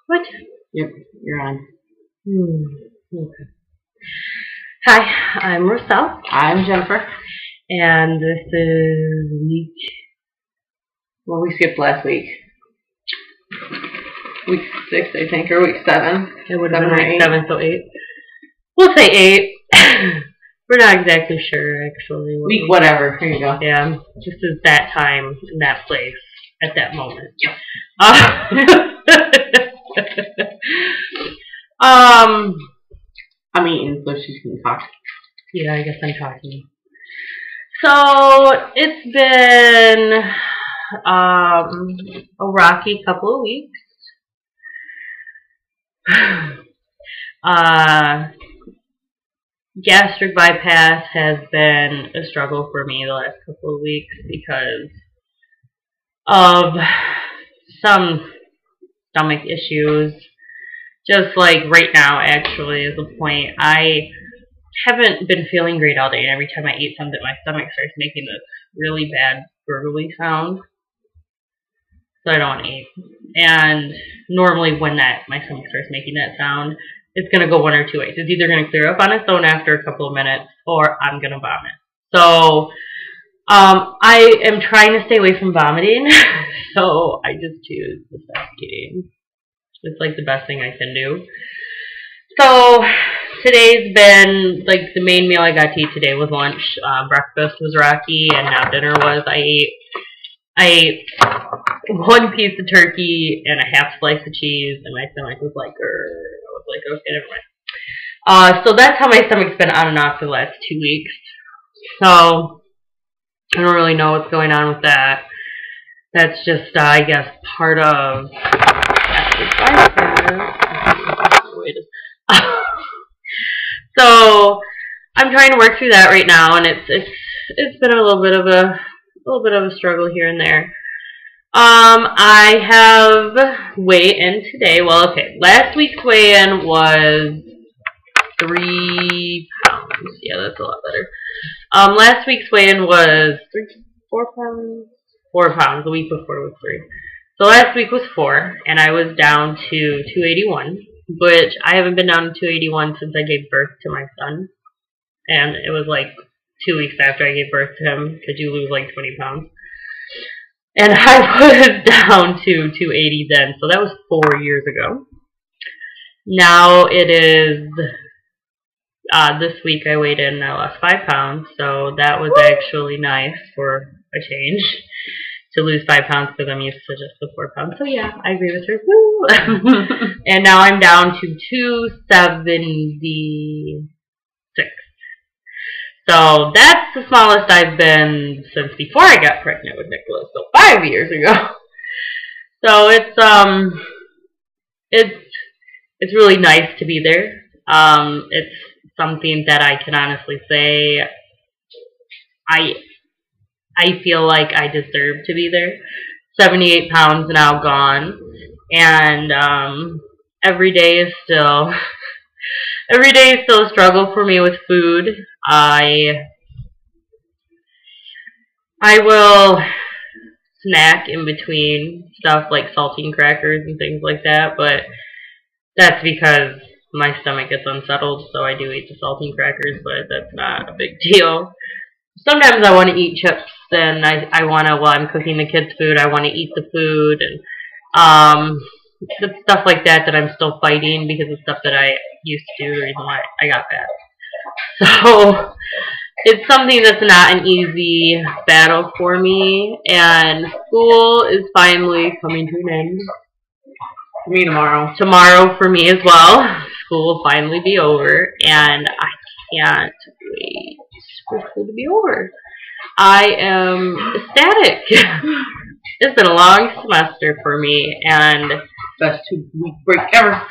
What? Yep, you're on. Okay. Hi, I'm Roselle, I'm Jennifer. and this is week. Well, we skipped last week. Week 6, I think, or week 7. It would have been Seven or week eight. 7, so 8. We'll say 8. We're not exactly sure, actually. Week whatever. Here you go. Yeah, just as that time, in that place, at that moment. Yep. I'm eating, so she can talk. Yeah, I guess I'm talking. So it's been a rocky couple of weeks. Gastric bypass has been a struggle for me the last couple of weeks because of some stomach issues. Just like right now, actually, is the point. I haven't been feeling great all day, and every time I eat something, my stomach starts making this really bad gurgly sound. So I don't want to eat. And normally when my stomach starts making that sound, it's going to go one or two ways. It's either going to clear up on its own after a couple of minutes, or I'm going to vomit. So I am trying to stay away from vomiting, so I just choose to stop eating. It's like the best thing I can do. So today's been, like, the main meal I got to eat today was lunch. Breakfast was rocky, and now dinner was, I ate one piece of turkey and a half slice of cheese, and my stomach was like, I was like, okay, never mind. So that's how my stomach's been on and off for the last 2 weeks. So I don't really know what's going on with that. That's just, I guess, part of So I'm trying to work through that right now, and it's been a little bit of a struggle here and there. I have weigh-in today. Well, okay, last week's weigh-in was 3 pounds. Yeah, that's a lot better. Last week's weigh-in was 4 pounds. 4 pounds. The week before was 3. So last week was 4, and I was down to 281, which I haven't been down to 281 since I gave birth to my son. And it was like 2 weeks after I gave birth to him, because you lose like 20 pounds. And I was down to 280 then, so that was 4 years ago. Now it is, this week I weighed in and I lost 5 pounds, so that was actually nice for a change. To lose 5 pounds because I'm used to just the 4 pounds. So yeah, I agree with her. Woo! And now I'm down to 276. So that's the smallest I've been since before I got pregnant with Nicholas. So 5 years ago. So it's really nice to be there. It's something that I can honestly say I feel like I deserve to be there. 78 pounds now gone, and every day is still a struggle for me with food. I will snack in between stuff like saltine crackers and things like that, but that's because my stomach gets unsettled, so I do eat the saltine crackers, but that's not a big deal. Sometimes I want to eat chips, and I want to, while I'm cooking the kids' food, I want to eat the food, and the stuff like that I'm still fighting because of stuff that I used to do, the reason why I got fat. So it's something that's not an easy battle for me, and school is finally coming to an end. For me tomorrow. Tomorrow for me as well. School will finally be over, and I can't wait for school to be over. I am ecstatic. It's been a long semester for me, and best 2-week break ever.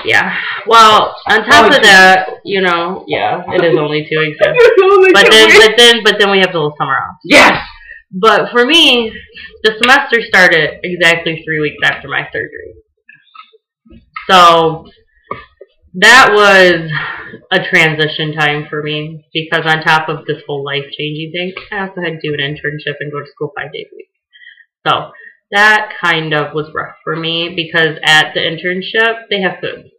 Yeah. Well, on top of that, you know, yeah, it is only 2 weeks. But then we have the little summer off. Yes. But for me, the semester started exactly 3 weeks after my surgery. So that was a transition time for me, because on top of this whole life-changing thing, I also had to do an internship and go to school 5 days a week. So That kind of was rough for me because at the internship, they have food.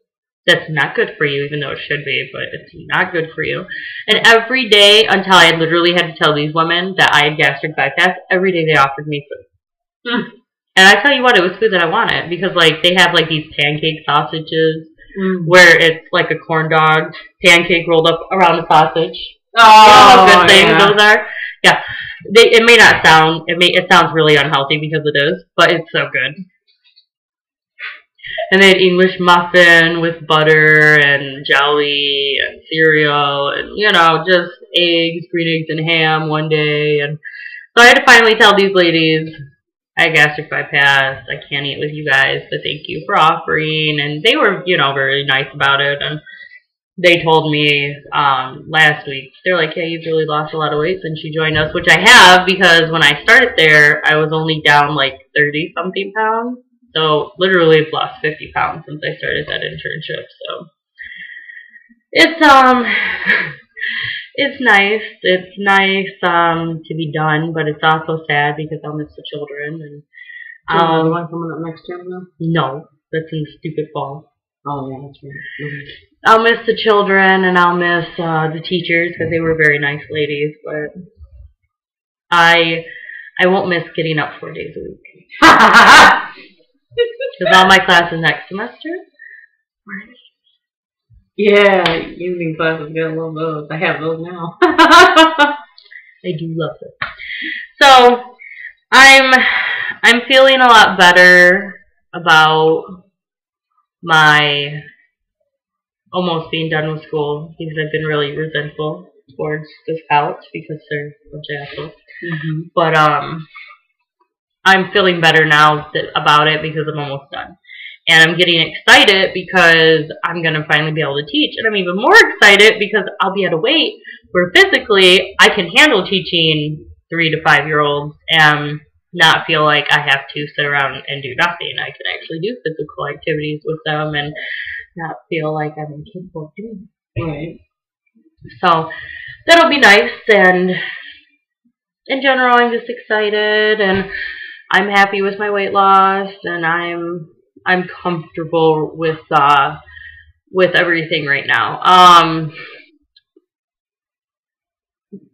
That's not good for you, even though it should be, but it's not good for you. And every day, until I literally had to tell these women that I had gastric bypass, every day they offered me food. And I tell you what, it was food that I wanted because, like, they have, like, these pancake sausages where it's like a corn dog pancake rolled up around the sausage. Oh, you know how good things yeah. those are? Yeah. It may not sound, it sounds really unhealthy because it is, but it's so good. And they had English muffin with butter and jelly and cereal and, you know, just eggs, green eggs and ham one day. And so I had to finally tell these ladies, I had gastric bypass, I can't eat with you guys, but thank you for offering. And they were, you know, very nice about it. And they told me last week, they're like, yeah, you've really lost a lot of weight since you joined us, which I have because when I started there, I was only down like 30-something pounds. So literally I've lost 50 pounds since I started that internship. So it's it's nice. It's nice to be done, but it's also sad because I'll miss the children. And The one coming up next term though? No, that's in stupid fall. Oh yeah, that's right. I'll miss the children and I'll miss the teachers because they were very nice ladies, but I won't miss getting up 4 days a week. Because all my classes next semester. Yeah, evening classes got a little those. I have those now. I do love them. So I'm feeling a lot better about my almost being done with school because I've been really resentful towards the scouts because they're a bunch of assholes. But I'm feeling better now about it because I'm almost done. And I'm getting excited because I'm going to finally be able to teach. And I'm even more excited because I'll be at a weight where physically I can handle teaching 3 to 5-year-olds and not feel like I have to sit around and do nothing. I can actually do physical activities with them and not feel like I'm incapable of doing it. Right. So that'll be nice. And in general, I'm just excited and I'm happy with my weight loss, and I'm comfortable with everything right now.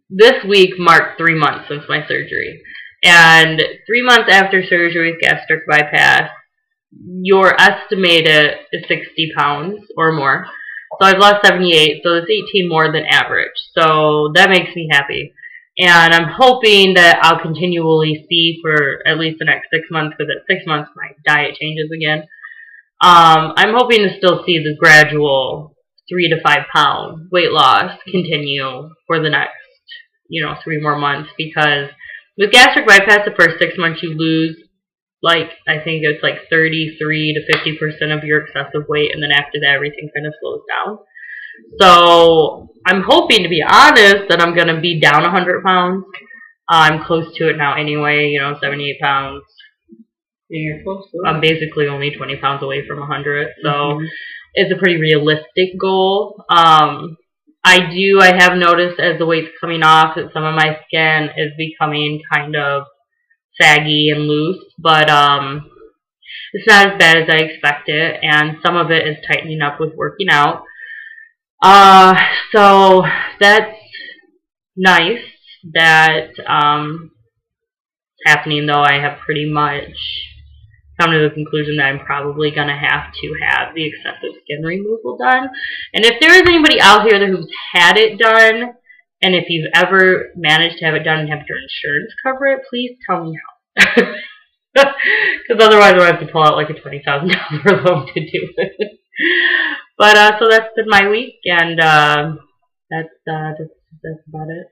This week marked 3 months since my surgery, and 3 months after surgery with gastric bypass, your estimated is 60 pounds or more. So I've lost 78, so it's 18 more than average. So that makes me happy. And I'm hoping that I'll continually see for at least the next 6 months, because at 6 months my diet changes again. I'm hoping to still see the gradual 3 to 5 pound weight loss continue for the next, 3 more months, because with gastric bypass, the first 6 months you lose, I think it's 33 to 50% of your excessive weight, and then after that everything kind of slows down. So I'm hoping, to be honest, that I'm going to be down 100 pounds. I'm close to it now anyway, 78 pounds. Yeah, you're close to it. I'm basically only 20 pounds away from 100, so it's a pretty realistic goal. I have noticed as the weight's coming off that some of my skin is becoming kind of saggy and loose, but it's not as bad as I expected, and some of it is tightening up with working out. So that's nice. That happening, though. I have pretty much come to the conclusion that I'm probably going to have the excessive skin removal done. And if there is anybody out here who's had it done, and if you've ever managed to have it done and have your insurance cover it, please tell me how. Because otherwise I'll have to pull out like a $20,000 loan to do it. But so that's been my week, and that's about it.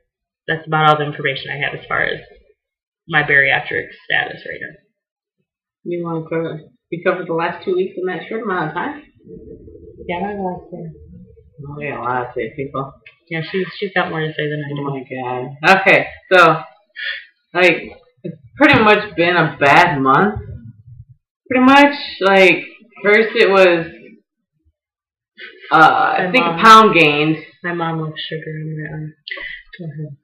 That's about all the information I have as far as my bariatric status right now. You want to cover the last 2 weeks in that short amount of time? Yeah, I like that. Oh, yeah, a lot of people. Yeah, she's got more to say than I do. Oh my god. Okay, so it's pretty much been a bad month. Pretty much, first it was I think a pound gained. My mom loves sugar in her. Go ahead.